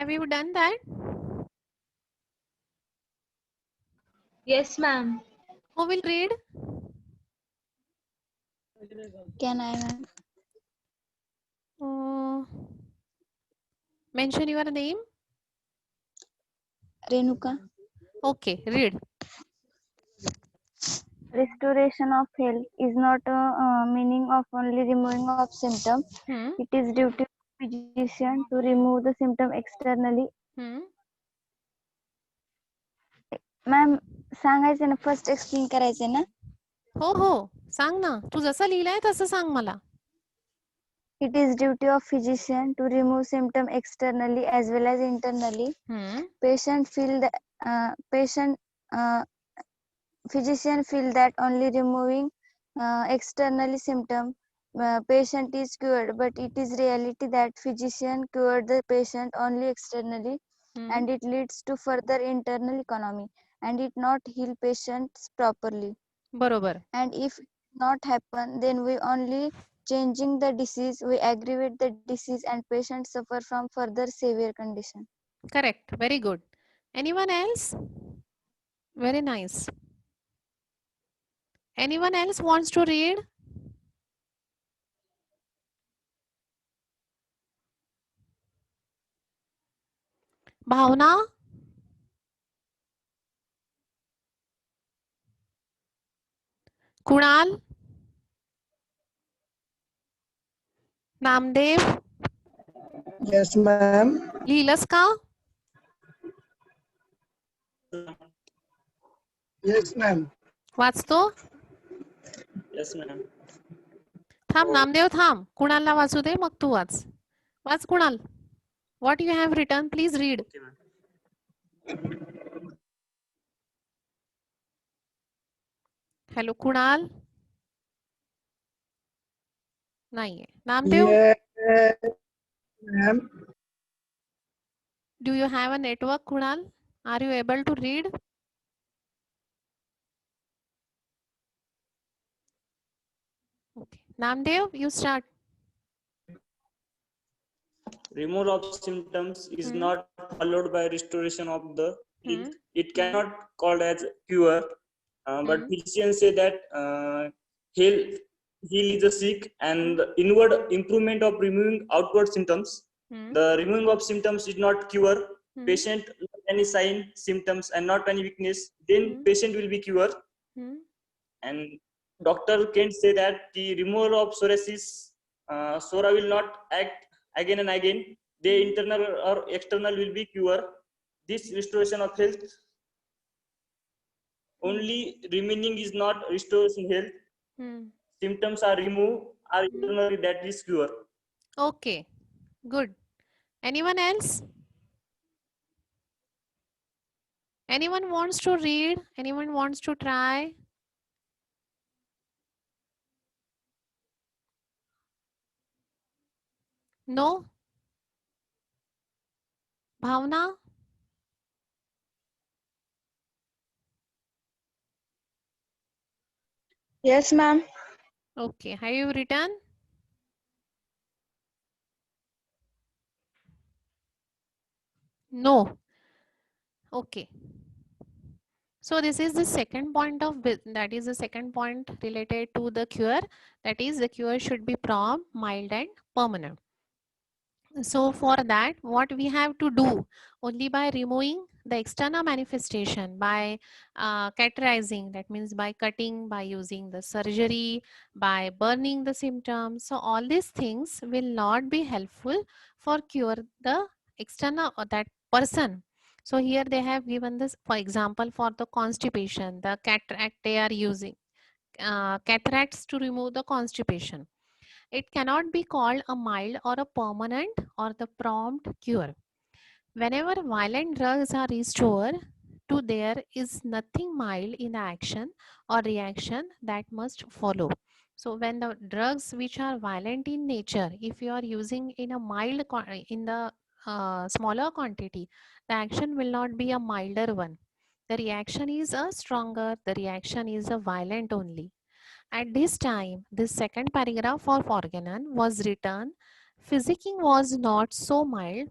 Have you done that? Yes, ma'am. Who will read? Can I, ma'am? Mention your name. Renuka. Okay, read. Restoration of health is not a meaning of only removing of symptom. Hmm. It is duty of physician to remove the symptom externally. Hmm. Ma'am सांगायचं ना first explain करायचं ना हो हो सांग ना तू जसं लिहिलंय तसं सांग मला It is duty of physician to remove symptom externally as well as internally. Patient feel that physician feel that only removing externally symptom patient is cured, but it is reality that physician cured the patient only externally, and it leads to further internal economy, and it not heal patients properly. बरोबर. And if not happen, then we only changing the disease, we aggravate the disease, and patients suffer from further severe condition. Correct. Very good. Anyone else? Very nice. Anyone else wants to read? Bhavna. Kunal. Namdev. Yes, ma'am. लिहिलंस का? Yes, ma'am. वाचतो? Yes, ma'am. थांब नामदेव थांब. कुणालला वाचू दे मग तू watch. Watch Kunal. What you have written, please read. Okay, ma'am. Hello, Kunal. नाहीये. Namdev. Yes, ma'am. Do you have a network, Kunal? Are you able to read? Okay. Namdev, you start. Removal of symptoms is not followed by restoration of the health. It cannot called as cure, but physicians say that heal is a sick, and the inward improvement of removing outward symptoms. The removing of symptoms is not cure. Patient any sign symptoms and not any weakness, then patient will be cured. And doctor can say that the removal of psoriasis, psora will not act again and again. The internal or external will be cure. This restoration of health only remaining is not restoration health. Symptoms are removed, are internally that is cure. Okay, good. Anyone else? Anyone wants to read? Anyone wants to try? No? Bhavna? Yes, ma'am. Okay, have you written? No. Okay. So this is the second point of that is the second point related to the cure. That is the cure should be prompt, mild and permanent. So for that, what we have to do only by removing the external manifestation, by cauterizing, that means by cutting, by using the surgery, by burning the symptoms. So all these things will not be helpful for cure the external or that person. So here they have given this, for example, for the constipation, the cataract they are using, cataracts to remove the constipation. It cannot be called a mild or a permanent or the prompt cure. Whenever violent drugs are restored to, there is nothing mild in the action or reaction that must follow. So when the drugs which are violent in nature, if you are using in a mild, in the smaller quantity, the action will not be a milder one. The reaction is a stronger, the reaction is a violent only. At this time, this second paragraph of Organon was written. Physicking was not so mild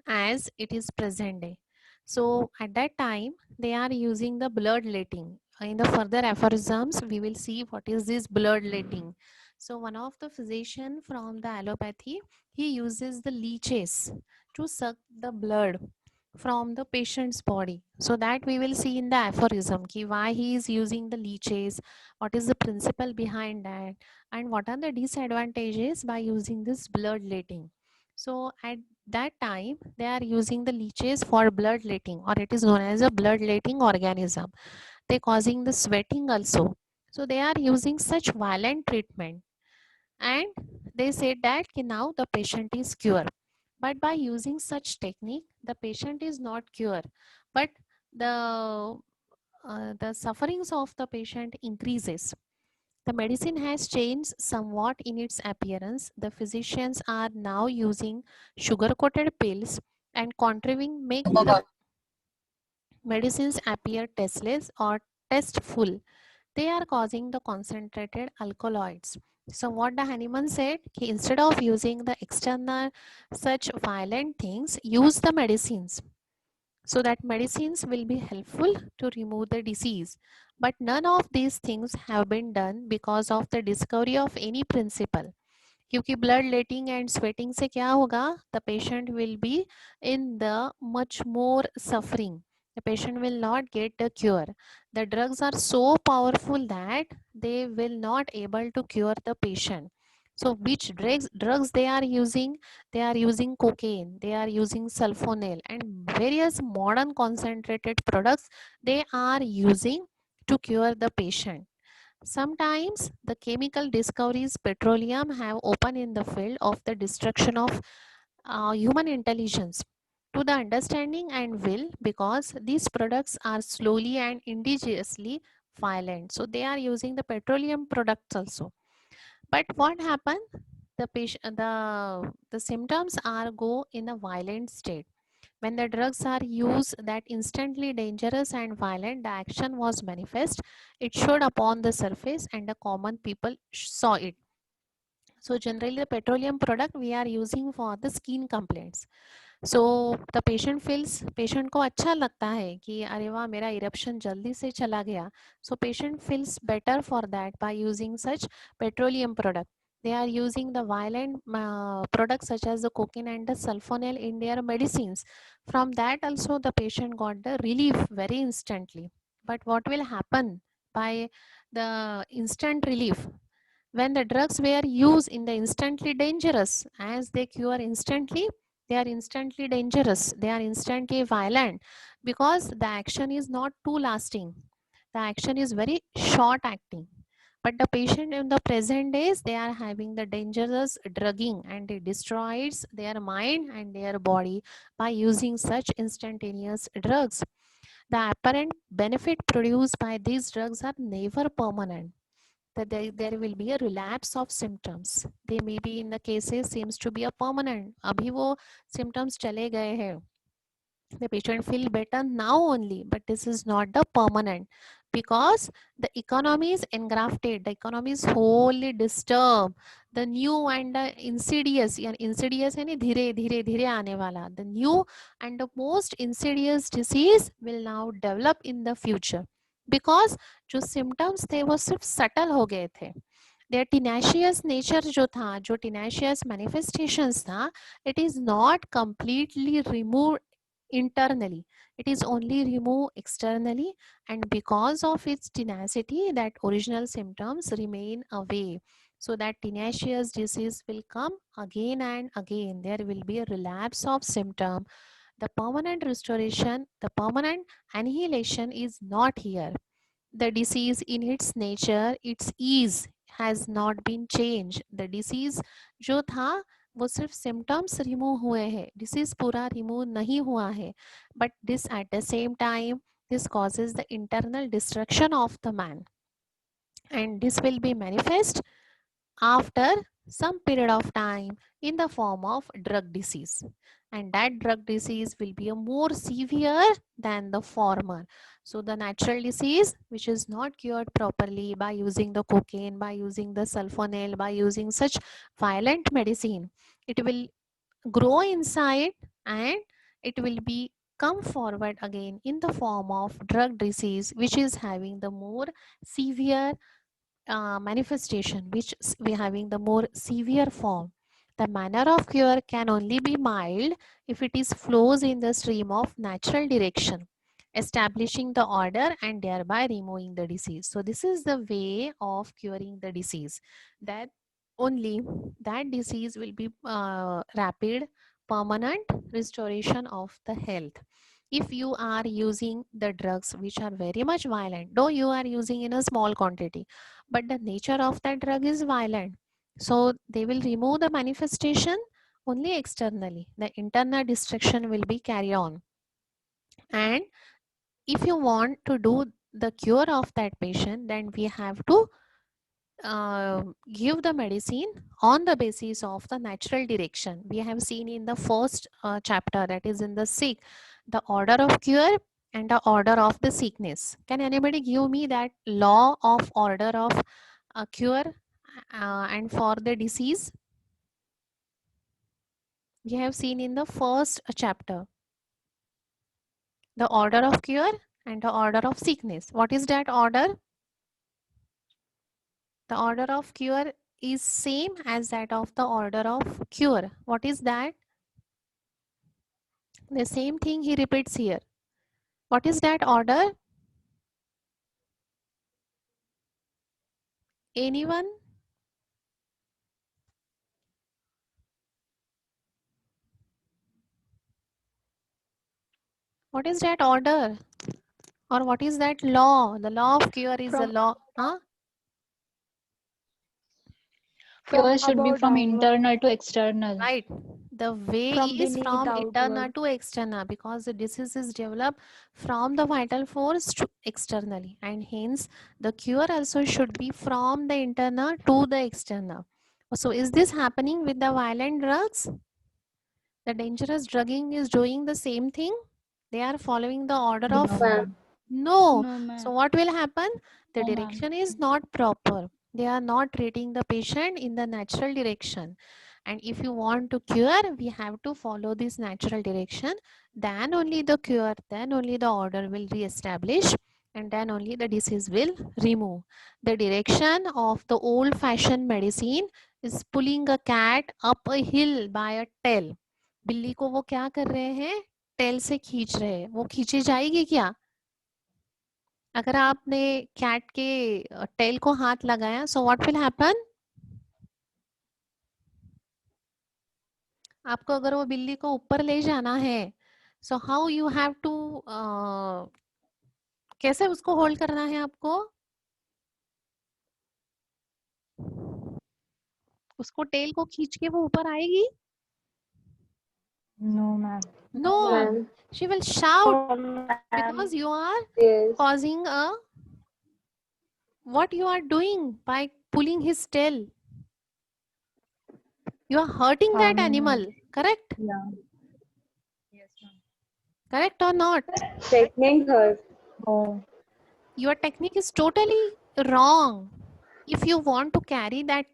as it is present day. So at that time they are using the bloodletting. In the further aphorisms we will see what is this bloodletting. So one of the physician from the allopathy, he uses the leeches to suck the blood from the patient's body. So that we will see in the aphorism ki why he is using the leeches, what is the principle behind that, and what are the disadvantages by using this bloodletting. So at that time they are using the leeches for bloodletting, or it is known as a bloodletting organism. They causing the sweating also. So they are using such violent treatment, and they said that now the patient is cured. But by using such technique the patient is not cured, but the sufferings of the patient increases. The medicine has changed somewhat in its appearance. The physicians are now using sugar coated pills and contriving make the medicines appear tasteless or tasteful. They are causing the concentrated alkaloids. So what the Hahnemann said, instead of using the external such violent things, use the medicines. So that medicines will be helpful to remove the disease. But none of these things have been done because of the discovery of any principle. क्योंकि blood letting and sweating से क्या होगा, the patient will be in the much more suffering. The patient will not get the cure. The drugs are so powerful that they will not able to cure the patient. So which drugs they are using? They are using cocaine, they are using sulfonal and various modern concentrated products they are using to cure the patient. Sometimes the chemical discoveries petroleum have opened in the field of the destruction of human intelligence to the understanding and will, because these products are slowly and indigenously violent. So they are using the petroleum products also. But what happened? The patient, the symptoms are go in a violent state. When the drugs are used that instantly dangerous and violent, the action was manifest. It showed upon the surface and the common people saw it. So generally the petroleum product we are using for the skin complaints. So the patient को अच्छा लगता है कि अरे वाह मेरा eruption जल्दी से चला गया. So patient feels better for that by using such petroleum product. They are using the violent products such as the cocaine and the sulfonal in their medicines. From that also the patient got the relief very instantly. But what will happen by the instant relief? When the drugs were used in the instantly dangerous, as they cure instantly, they are instantly dangerous, they are instantly violent, because the action is not too lasting, the action is very short acting. But the patient in the present days, they are having the dangerous drugging and it destroys their mind and their body by using such instantaneous drugs. The apparent benefit produced by these drugs are never permanent, that there will be a relapse of symptoms. They may be in the cases seems to be a permanent. अभी वो symptoms चले गए हैं. The patient feel better now only, but this is not the permanent, because the economy is engrafted. The economy is wholly disturbed. The new and the insidious, या insidious है नहीं, धीरे धीरे धीरे आने वाला. The new and the most insidious disease will now develop in the future, because जो symptoms थे वो सिर्फ subtle हो गए थे. Their tenacious nature जो था, जो tenacious manifestations था, it is not completely removed internally, it is only removed externally, and because of its tenacity that original symptoms remain away. So that tenacious disease will come again and again. There will be a relapse of symptom. The permanent restoration, the permanent annihilation is not here. The disease in its nature, its ease has not been changed. The disease जो था वो सिर्फ symptoms remove हुए हैं, disease पूरा remove नहीं हुआ है. But this at the same time this causes the internal destruction of the man, and this will be manifest after some period of time in the form of drug disease, and that drug disease will be a more severe than the former. So the natural disease which is not cured properly by using the cocaine, by using the sulfonal, by using such violent medicine, it will grow inside and it will be come forward again in the form of drug disease, which is having the more severe manifestation, which we having the more severe form. The manner of cure can only be mild if it is flows in the stream of natural direction, establishing the order and thereby removing the disease. So this is the way of curing the disease, that only that disease will be rapid, permanent restoration of the health. If you are using the drugs which are very much violent, though you are using in a small quantity, but the nature of that drug is violent, so they will remove the manifestation only externally. The internal destruction will be carried on. And if you want to do the cure of that patient, then we have to give the medicine on the basis of the natural direction. We have seen in the first chapter, that is in the sick, the order of cure and the order of the sickness. Can anybody give me that law of order of cure and for the disease? We have seen in the first chapter the order of cure and the order of sickness. What is that order? The order of cure is same as that of the order of cure. What is that? The same thing he repeats here. What is that order? Anyone? What is that order? Or what is that law? The law of cure is the law. Huh? Cure should be above from downward. internal to external. Right. The way From is beneath from internal outward. to external, because the disease is developed from the vital force to externally, and hence the cure also should be from the internal to the external. So is this happening with the violent drugs? The dangerous drugging is doing the same thing? They are following the order No, of ma'am. no. No, So ma'am. what will happen? The No, ma'am. direction is not proper. They are not treating the patient in the natural direction. And if you want to cure, we have to follow this natural direction. Then only the cure, then only the order will re-establish, and then only the disease will remove. The direction of the old-fashioned medicine is pulling a cat up a hill by a tail. बिल्ली को वो क्या कर रहे हैं? Tell से खींच रहे हैं. वो खींची जाएगी क्या? अगर आपने कैट के टेल को हाथ लगाया, so what will happen? आपको अगर वो बिल्ली को ऊपर ले जाना है, so how you have to कैसे उसको होल्ड करना है आपको? उसको टेल को खींच के वो ऊपर आएगी? No, ma'am. No, she will shout because you are causing a, what you are doing by pulling his tail? You are hurting that animal, correct? Yeah. Yes, ma'am. Correct or not? Threatening her. Oh. Your technique is totally wrong. If you want to carry that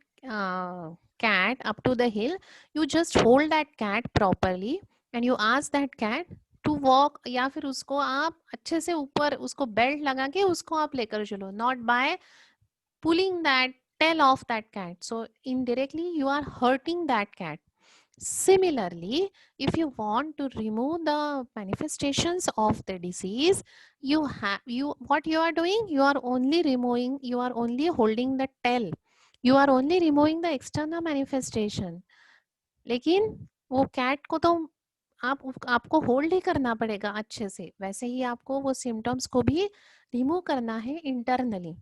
cat up to the hill, you just hold that cat properly and you ask that cat to walk, या फिर उसको आप अच्छे से ऊपर उसको belt लगा के उसको आप लेकर चलो, not by pulling that tail off that cat. So indirectly you are hurting that cat. Similarly, if you want to remove the manifestations of the disease, what you are doing, you are only removing, you are only holding the tail, you are only removing the external manifestation. लेकिन वो cat को तो आपको hold ही करना पड़ेगा अच्छे से, वैसे ही आपको वो सिम्टम्स को भी रिमूव करना है internally.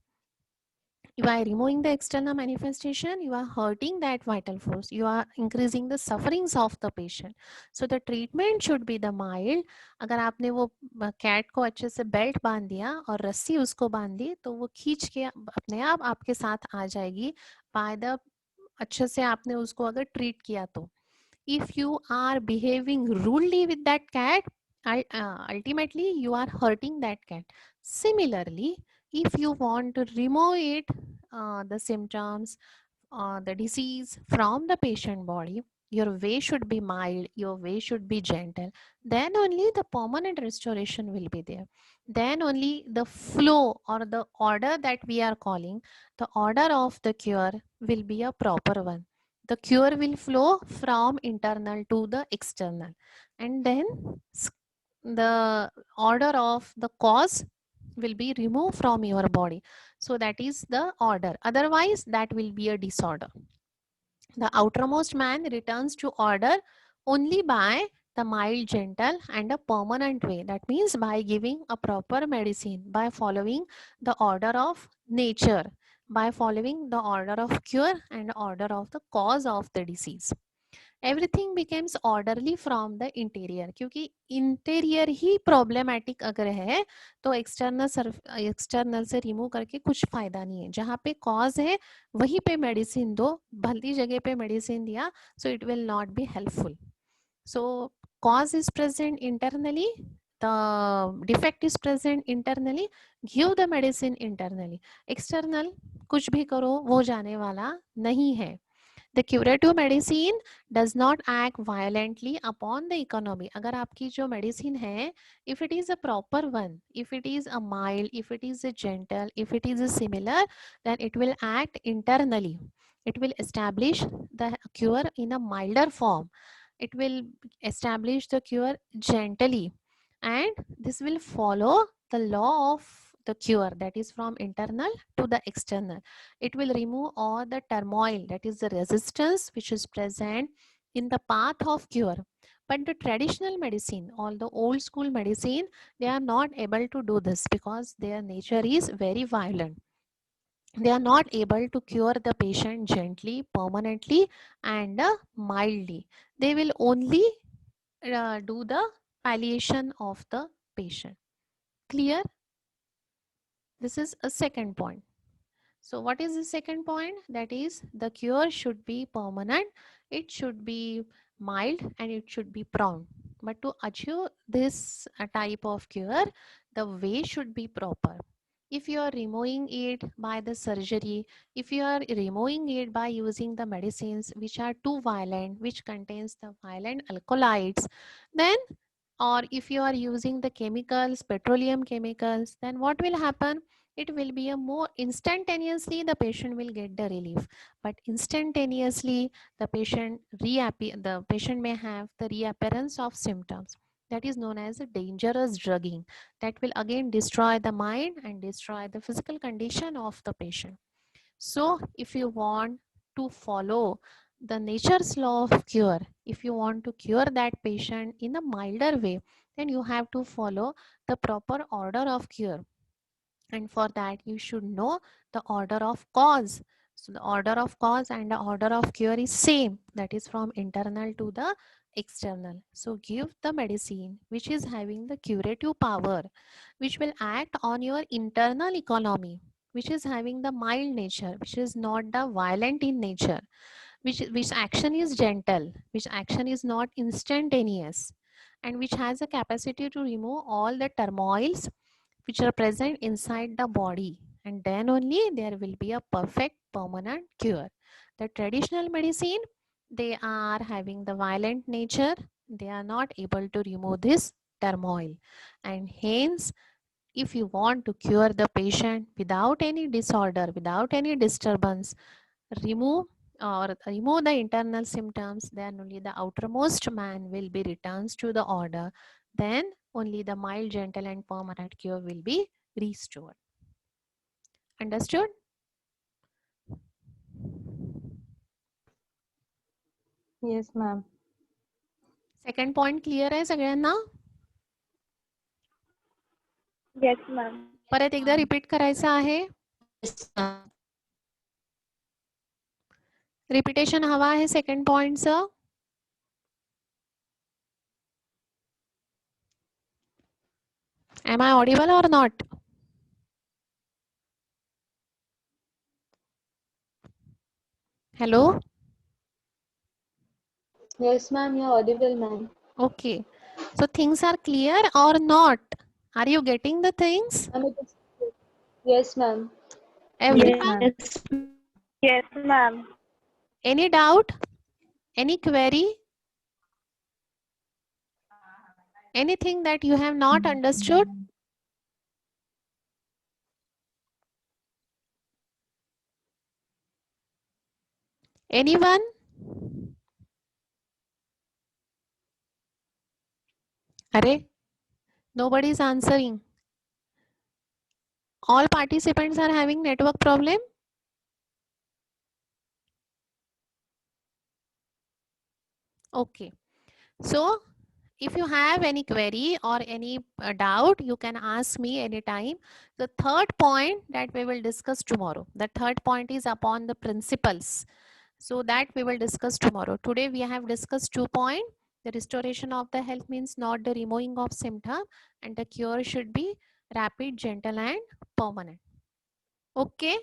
By removing the external manifestation, you are hurting that vital force. You are increasing the sufferings of the patient. So the treatment should be the mild. अगर आपने वो कैट को अच्छे से बेल्ट बांध दिया और रस्सी उसको बांध दी, तो वो खींच के अपने आप आपके साथ आ जाएगी. By the अच्छे से आपने उसको अगर ट्रीट किया तो. If you are behaving rudely with that cat, ultimately you are hurting that cat. Similarly, if you want to remove it, the symptoms, the disease from the patient body, Your way should be mild, your way should be gentle. Then only the permanent restoration will be there. Then only the flow or the order that we are calling, the order of the cure will be a proper one. The cure will flow from internal to the external. And then the order of the cause will be removed from your body. So that is the order. Otherwise, that will be a disorder. The outermost man returns to order only by the mild, gentle, and a permanent way. That means by giving a proper medicine, by following the order of nature, by following the order of cure and order of the cause of the disease. Everything becomes orderly from the interior, क्योंकि interior ही problematic अगर है तो external से remove करके कुछ फायदा नहीं है. जहाँ पे कॉज है वहीं पे मेडिसिन दो, भलती जगह पे मेडिसिन दिया so it will not be helpful. So cause is present internally, the defect is present internally, give the medicine internally. External कुछ भी करो वो जाने वाला नहीं है. The curative medicine does not act violently upon the economy. अगर आपकी जो medicine है, if it is a proper one, if it is a mild, if it is a gentle, if it is a similar, then it will act internally. It will establish the cure in a milder form. It will establish the cure gently, and this will follow the law of the cure, that is from internal to the external. It will remove all the turmoil, that is the resistance which is present in the path of cure. But the traditional medicine, all the old school medicine, they are not able to do this because their nature is very violent. They are not able to cure the patient gently, permanently, and mildly. They will only do the palliation of the patient. Clear? This is a second point. So what is the second point? That is the cure should be permanent, it should be mild, and it should be prompt. But to achieve this type of cure, the way should be proper. If you are removing it by the surgery, if you are removing it by using the medicines which are too violent, which contains the violent alkaloids, then, or if you are using the chemicals, petroleum chemicals, then what will happen? It will be a more instantaneously the patient will get the relief, but instantaneously the patient may have the reappearance of symptoms. That is known as a dangerous drugging. That will again destroy the mind and destroy the physical condition of the patient. So if you want to follow the nature's law of cure, if you want to cure that patient in a milder way, then you have to follow the proper order of cure. And for that you should know the order of cause. So the order of cause and the order of cure is same, that is from internal to the external. So give the medicine which is having the curative power, which will act on your internal economy, which is having the mild nature, which is not the violent in nature, which action is gentle, which action is not instantaneous, and which has a capacity to remove all the turmoils which are present inside the body, and then only there will be a perfect permanent cure. The traditional medicine, they are having the violent nature, they are not able to remove this turmoil, and hence if you want to cure the patient without any disorder, without any disturbance, remove remove the internal symptoms, then only the outermost man will be returns to the order. Then only the mild, gentle, and permanent cure will be restored. Understood? Yes, ma'am. Second point clear आहे सगळ्यांना? Yes, ma'am. परत एकदा repeat करायचं आहे. Repetition हवा आहे second पॉइंटचं. Am I audible or not? Hello? Yes, ma'am. You're audible, ma'am. Okay. So things are clear or not? Are you getting the things? Yes, ma'am. Everyone? Yes, ma'am. Any doubt? Any query? Anything that you have not understood? Anyone? Arey, nobody is answering. All participants are having network problem. Okay. So if you have any query or any doubt, you can ask me anytime. The third point that we will discuss tomorrow. The third point is upon the principles. So that we will discuss tomorrow. Today we have discussed 2 points. The restoration of the health means not the removing of symptom, and the cure should be rapid, gentle and permanent. Okay.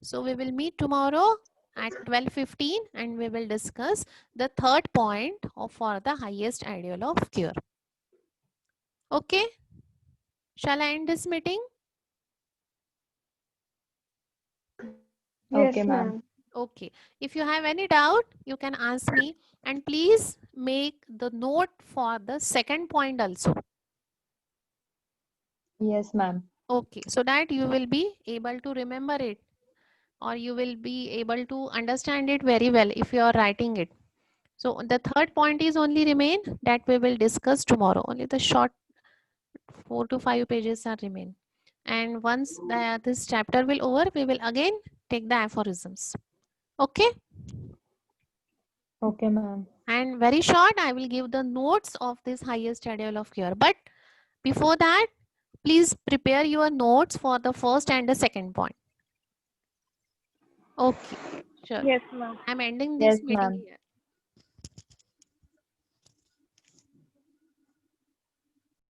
So we will meet tomorrow at 12:15 and we will discuss the third point for the highest ideal of cure. Okay. Shall I end this meeting? Yes, ma'am. Okay. If you have any doubt, you can ask me, and please make the note for the second point also. Yes, ma'am. Okay. So that you will be able to remember it, or you will be able to understand it very well if you are writing it. So the third point is only remain that we will discuss tomorrow. Only the short 4 to 5 pages are remain. And once this chapter will over, we will again take the aphorisms. Okay. Okay, ma'am. And very short, I will give the notes of this highest ideal of cure. But before that, please prepare your notes for the first and the second point. Okay. Sure. Yes, ma'am. I'm ending this Yes, meeting ma'am. here.